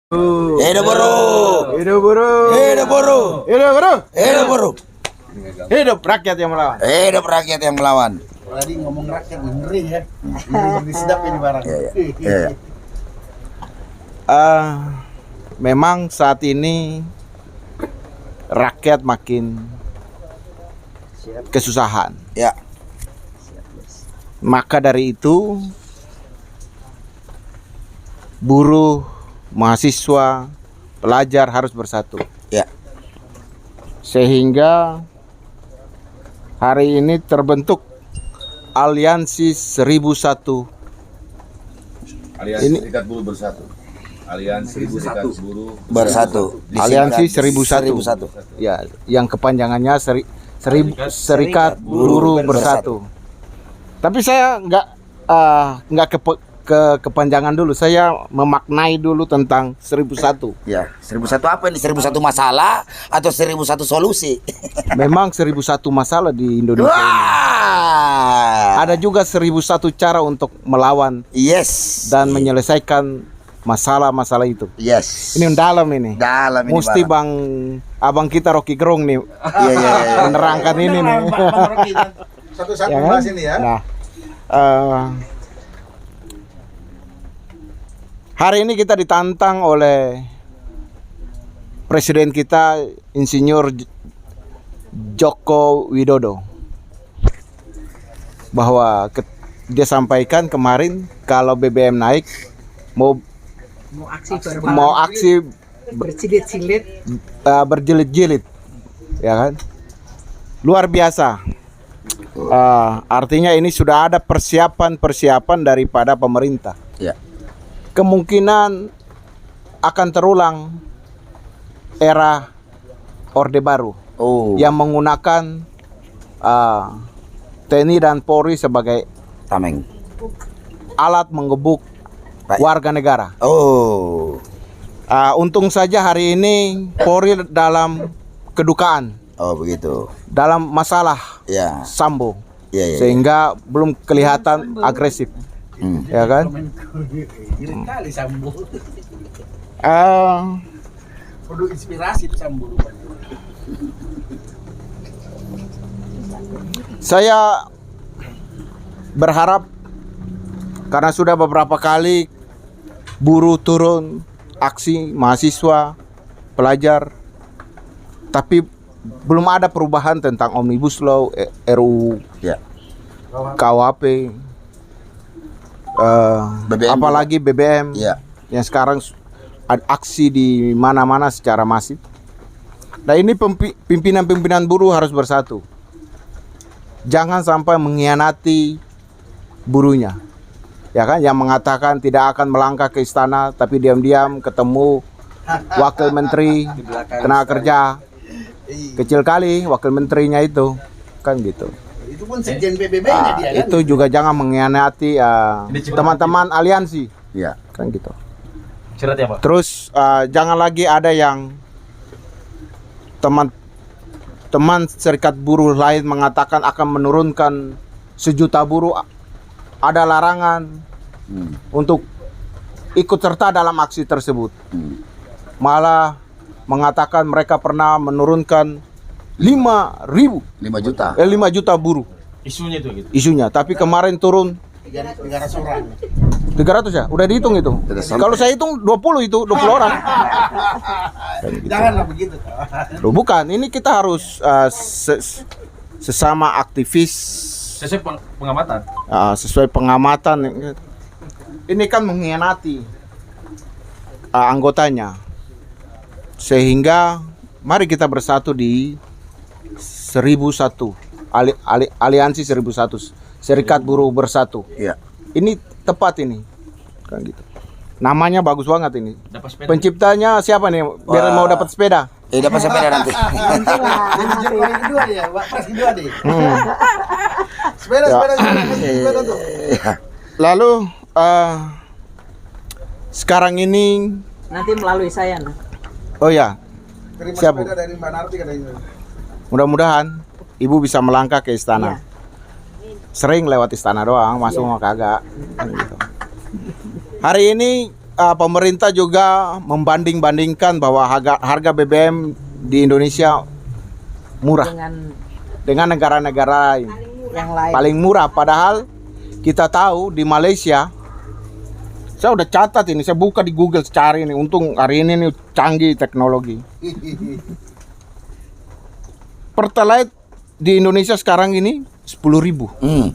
Hidup buruh. Hidup buruh. Hidup buruh. Hidup buruh. Hidup buruh. Hidup rakyat yang melawan. Hidup rakyat yang melawan. Tadi ngomong rakyat ngeri ya. Ngeri sedap ini barang. Iya. Memang saat ini rakyat makin kesusahan. Ya. Maka dari itu buruh, mahasiswa, pelajar harus bersatu. Ya. Sehingga hari ini terbentuk Aliansi 1001. Aliansi Ini- Serikat Buruh Bersatu. Aliansi Serikat Buruh Bersatu. Aliansi Disingkat 1001. Ya, yang kepanjangannya Serikat Buruh Bersatu. Tapi saya nggak kepanjangan dulu. Saya memaknai dulu tentang 1001. Ya, 1001 apa ini? 1001 masalah atau 1001 solusi? Memang 1001 masalah di Indonesia ini. Wah. Ada juga 1001 cara untuk melawan Yes. dan menyelesaikan masalah-masalah itu. Yes. Ini yang dalam ini. Dalam ini. Mesti barang. abang kita Rocky Gerung nih Iya, iya, iya. menerangkan ini nih. Satu-satu Ya kan? bahas ini ya. Nah, hari ini kita ditantang oleh Presiden kita Insinyur Joko Widodo bahwa dia sampaikan kemarin kalau BBM naik mau aksi berjilid-jilid. berjilid-jilid, ya kan? Luar biasa. Artinya ini sudah ada persiapan daripada pemerintah. Ya. Kemungkinan akan terulang era Orde Baru Oh. yang menggunakan TNI dan Polri sebagai Tameng. alat menggebuk Baik. warga negara. Oh. Untung saja hari ini Polri dalam kedukaan, Oh, begitu. dalam masalah Ya. Sambo, Ya, ya. sehingga belum kelihatan agresif, ya kan? Iri kali Sambo. Perlu inspirasi Sambo. Saya berharap karena sudah beberapa kali buruh turun aksi, mahasiswa, pelajar, tapi belum ada perubahan tentang Omnibus Law, RUU, Ya. KUHP, BBM apalagi BBM, Ya. yang sekarang ada aksi di mana-mana secara masif. Nah, ini pimpinan-pimpinan buruh harus bersatu. Jangan sampai mengkhianati buruhnya. Ya kan, yang mengatakan tidak akan melangkah ke istana tapi diam-diam ketemu wakil menteri tenaga kerja. Kecil kali wakil menterinya itu. Kan gitu. Itu pun sekjen PBB-nya dia kan. Itu juga jangan mengkhianati teman-teman aliansi. Ya. Kan gitu. Cerat ya, Pak. Terus jangan lagi ada yang teman serikat buruh lain mengatakan akan menurunkan 1 juta buruh. Ada larangan untuk ikut serta dalam aksi tersebut. Malah mengatakan mereka pernah menurunkan 5 5 juta. 5 juta buruh Isunya itu gitu. isunya. Tapi kemarin turun 300 orang. 300 ya? Udah dihitung itu. Sudah sampai. Kalau saya hitung 20 itu, 20 orang. Janganlah begitu. Loh, bukan, ini kita harus sesama aktivis Sesuai pengamatan. sesuai pengamatan. Ini kan mengkhianati anggotanya. Sehingga mari kita bersatu di 1001 Aliansi 1001 Serikat Buruh Bersatu. Ya. Ini tepat ini. Kan gitu. Namanya bagus banget ini. Dapat sepeda. Penciptanya siapa nih? Biar Wah. mau dapat sepeda. Dapat sepeda nanti. Manajer yang kedua dia, pas kedua deh. Sepeda tuh. Lalu sekarang ini, Nanti melalui saya. Nah. oh ya, Terima Siap, Bu. sepeda dari Mbak Narti katanya. mudah-mudahan ibu bisa melangkah ke istana. Sering lewat istana doang, masuk mah kagak. Kan gitu. Hari ini pemerintah juga membanding-bandingkan bahwa harga BBM di Indonesia murah dengan negara-negara lain. yang lain. Paling murah, padahal kita tahu di Malaysia, saya udah catat ini, saya buka di Google cari ini, untung hari ini nih canggih teknologi. Pertalite di Indonesia sekarang ini 10.000.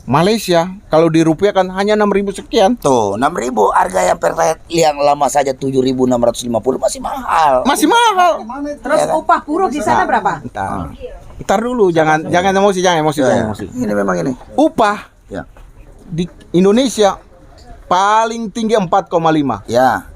Malaysia kalau dirupiahkan hanya 6.000 sekian. Tuh, 6.000 harga yang Pertalite yang lama saja 7.650 masih mahal. Masih mahal. Terus upah buruh di sana berapa? Ntar dulu, jangan emosi, jangan emosi. Ini memang ini. Upah Ya. di Indonesia paling tinggi 4,5. Ya.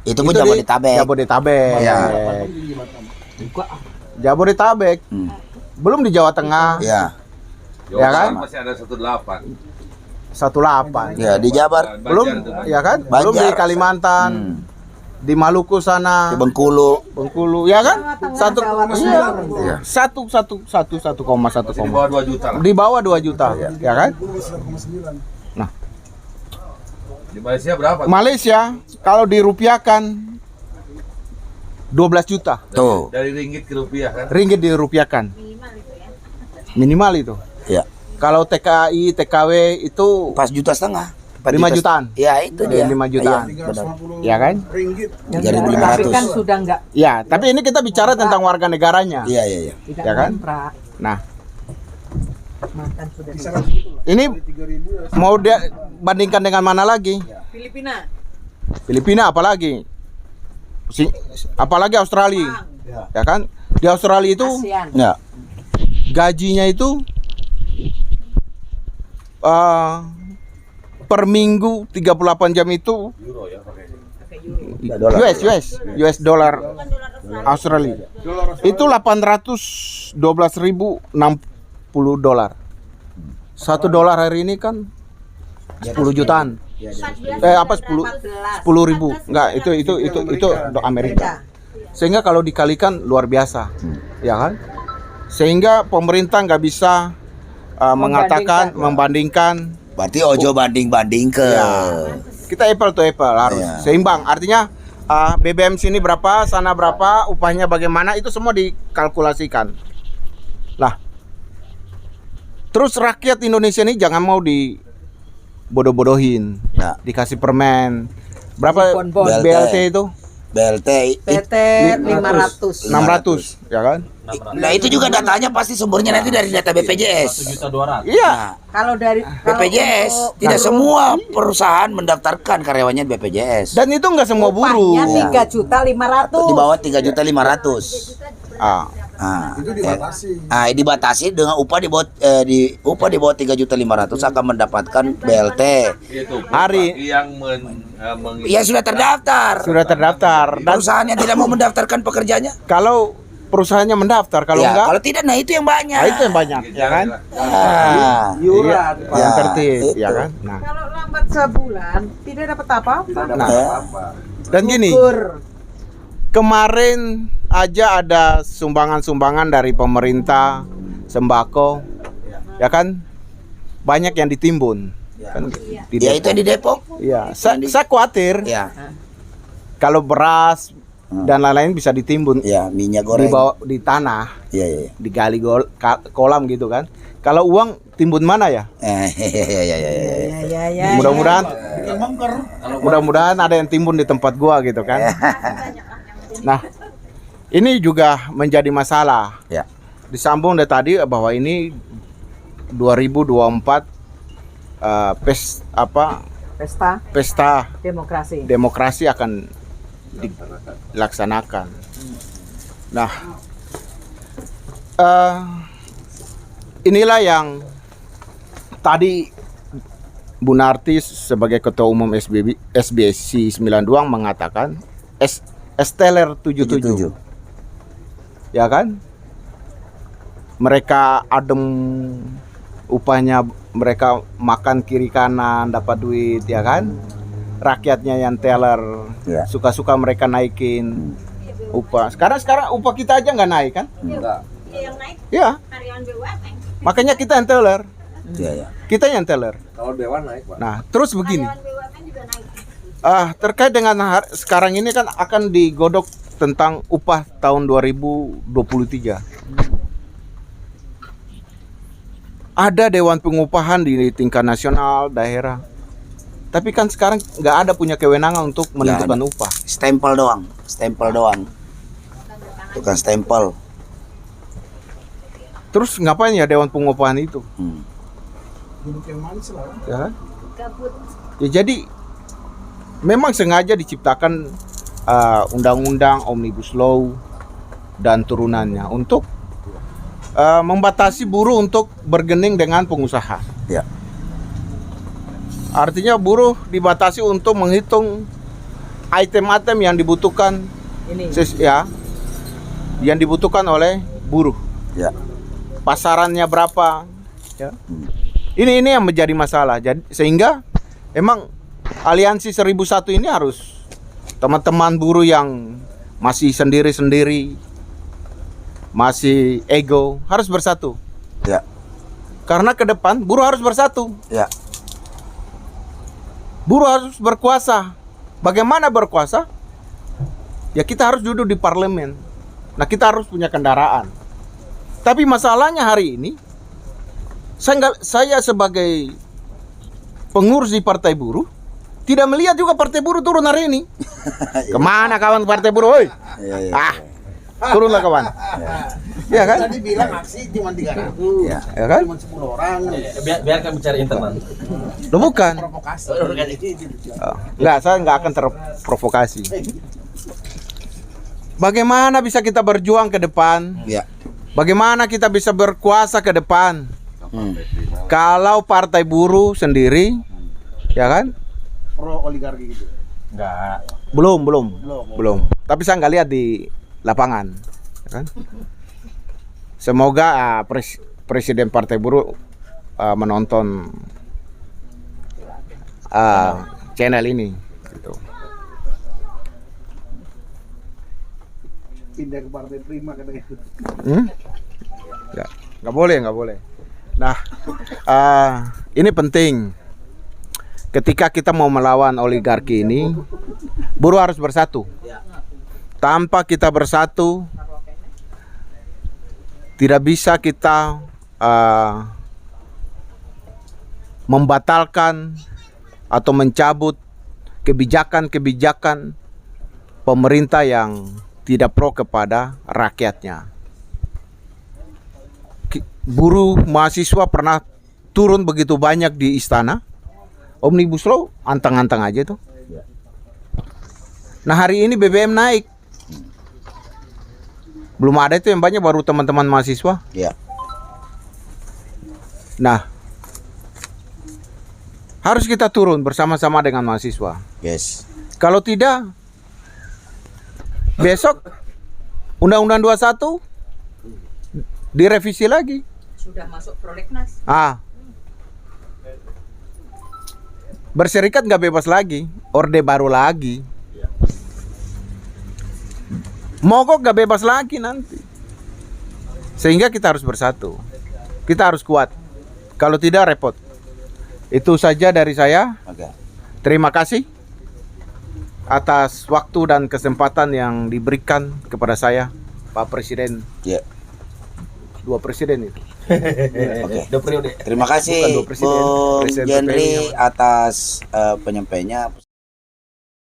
Itu pun Itu di Jabodetabek. Jabodetabek. Ya. Jabodetabek. Belum di Jawa Tengah. Ya. Ya kan? Masih ada 18. 18. Ya, di Jabar, Belum, ya kan? Belum di Banjar. Kalimantan. Di Maluku sana. di Bengkulu. Bengkulu, ya kan? Satu, Iya. satu, 1,1. Masih di bawah 2 juta lah. Di bawah 2 juta, ya kan? Di Malaysia berapa? Malaysia kalau dirupiahkan 12 juta. Tuh. Dari ringgit ke rupiah kan? Ringgit dirupiahkan. Minimal itu. Ya. Kalau TKI, TKW itu Pas 1,5 juta. 5 jutaan. Ya, itu dia. 5 jutaan. Iya, benar. Ya kan? ringgit. Tapi 3.500. kan sudah enggak Ya, tapi ini kita bicara tentang warga negaranya. Iya, iya, iya. tidak Ya kan? ngontrak, Nah, makan sudah di ini mau dia bandingkan dengan mana lagi? Filipina. Filipina apalagi? Apalagi Australia. Ya kan? Di Australia itu ASEAN. Ya. gajinya itu per minggu 38 jam itu US dollar Australia. Itu 812.060 dolar. 1 dolar hari ini kan 10 jutaan. 10 ribu. Enggak, itu Amerika. Sehingga kalau dikalikan luar biasa. Ya kan? Sehingga pemerintah nggak bisa membandingkan. Berarti ojo banding-banding ke. Ya. Kita apple to apple harus Ya. seimbang. Artinya BBM sini berapa, sana berapa, upahnya bagaimana, itu semua dikalkulasikan. Lah, terus rakyat Indonesia ini jangan mau dibodoh-bodohin. Ya. Dikasih permen. Berapa Bon-bon. BLT itu? BLT. PT 500. 600, ya kan? Nah, itu juga datanya pasti sumbernya nanti dari data BPJS. 1.200.000. Iya. Kalau dari BPJS tidak semua perusahaan mendaftarkan karyawannya di BPJS. Dan itu nggak semua buruh. upahnya 3.500.000. Di bawah 3.500.000. Ah. Itu dibatasi. Dibatasi dengan upah di bawah 3.500.000 akan mendapatkan BLT. Itu Hari- yang Ya sudah terdaftar. Sudah terdaftar. Dan Perusahaan yang tidak mau mendaftarkan pekerjanya. kalau perusahaannya mendaftar, kalau Ya, enggak, kalau tidak, nah itu yang banyak. nah itu yang banyak, ya kan? Ah. Yang Ya, tertib, itu. ya kan? Nah, Kalau lambat sebulan tidak dapat apa-apa. dan gini, Gugur. kemarin aja ada sumbangan-sumbangan dari pemerintah sembako, ya kan? Banyak yang ditimbun, kan? Di Ya, Depok. itu yang di Depok. Iya, saya khawatir Ya, kalau beras dan lain-lain bisa ditimbun ya, minyak di goreng. bawah di tanah, Ya, ya, ya. digali kolam gitu kan? Kalau uang timbun mana ya? Ya, ya, ya, ya. Ya. Mudah-mudahan ada yang timbun di tempat gua gitu kan. Nah, ini juga menjadi masalah. Ya. Disambung dari tadi bahwa ini 2024 Pesta pesta demokrasi. demokrasi akan dilaksanakan. Nah, inilah yang tadi Bu Narti sebagai Ketua Umum SBSI 92 mengatakan Esteller 77. Ya kan? Mereka adem, upahnya mereka makan kiri kanan dapat duit, ya kan? Rakyatnya yang teller, Ya. suka-suka mereka naikin upah. Sekarang upah kita aja nggak naik kan? Yang naik Ya, karyawan BUMN. makanya kita yang teller. Ya, ya. Kita yang teller. Kalau Dewan naik, Pak. Nah, terus begini. Karyawan BUMN juga naik. Terkait dengan sekarang ini kan akan digodok tentang upah tahun 2023. Ada Dewan Pengupahan di tingkat nasional, daerah. Tapi kan sekarang nggak ada punya kewenangan untuk menentukan upah. Stempel doang, stempel doang. Tukang stempel. Terus ngapain ya Dewan Pengupahan itu? Duduk yang manis lah. Ya, kan? Ya jadi memang sengaja diciptakan undang-undang Omnibus Law dan turunannya untuk membatasi buruh untuk bergening dengan pengusaha. Ya. Artinya buruh dibatasi untuk menghitung item-item yang dibutuhkan yang dibutuhkan oleh buruh. Ya. Pasarannya berapa? Ya. Ini yang menjadi masalah. Jadi sehingga emang Aliansi 1001 ini harus teman-teman buruh yang masih sendiri-sendiri, masih ego, harus bersatu. Ya. Karena ke depan buruh harus bersatu. Ya. Buruh harus berkuasa. Bagaimana berkuasa? Ya kita harus duduk di parlemen. Nah kita harus punya kendaraan. Tapi masalahnya hari ini saya sebagai pengurus di Partai Buruh tidak melihat juga Partai Buruh turun hari ini. Kemana kawan Partai Buruh? Oi? Ya. Turunlah kawan. Ya kan? Tadi bilang aksi cuma 300. Ya. Ya kan? Cuma 10 orang. Biarkan bicara internal. Loh bukan. Provokasi. Enggak, saya nggak akan terprovokasi. Bagaimana bisa kita berjuang ke depan? Ya. Bagaimana kita bisa berkuasa ke depan? Kalau Partai Buruh sendiri, ya kan? Pro oligarki gitu. Belum. Tapi saya nggak lihat di lapangan, ya kan? Semoga Presiden Partai Buruh menonton channel ini. Gitu. Pindah ke Partai Prima katanya. Nggak boleh. Nah, ini penting. Ketika kita mau melawan oligarki ini, buruh harus bersatu. Tanpa kita bersatu, tidak bisa kita membatalkan atau mencabut kebijakan-kebijakan pemerintah yang tidak pro kepada rakyatnya. Buruh mahasiswa pernah turun begitu banyak di istana. Omnibus Law antang-antang aja tuh. Nah hari ini BBM naik. Belum ada itu yang banyak, baru teman-teman mahasiswa. Ya. Nah, harus kita turun bersama-sama dengan mahasiswa. Yes. Kalau tidak, besok Undang-Undang 21 direvisi lagi. Sudah masuk prolegnas. Berserikat nggak bebas lagi, orde baru lagi. Mogok nggak bebas lagi nanti. Sehingga kita harus bersatu. Kita harus kuat. Kalau tidak repot. Itu saja dari saya. Oke. Terima kasih atas waktu dan kesempatan yang diberikan kepada saya, Pak Presiden. Ya. 2 presiden itu. Oke. Udah periode. Terima kasih Bukan 2 presiden. Bung Presiden Genri PPI. atas penyampaiannya.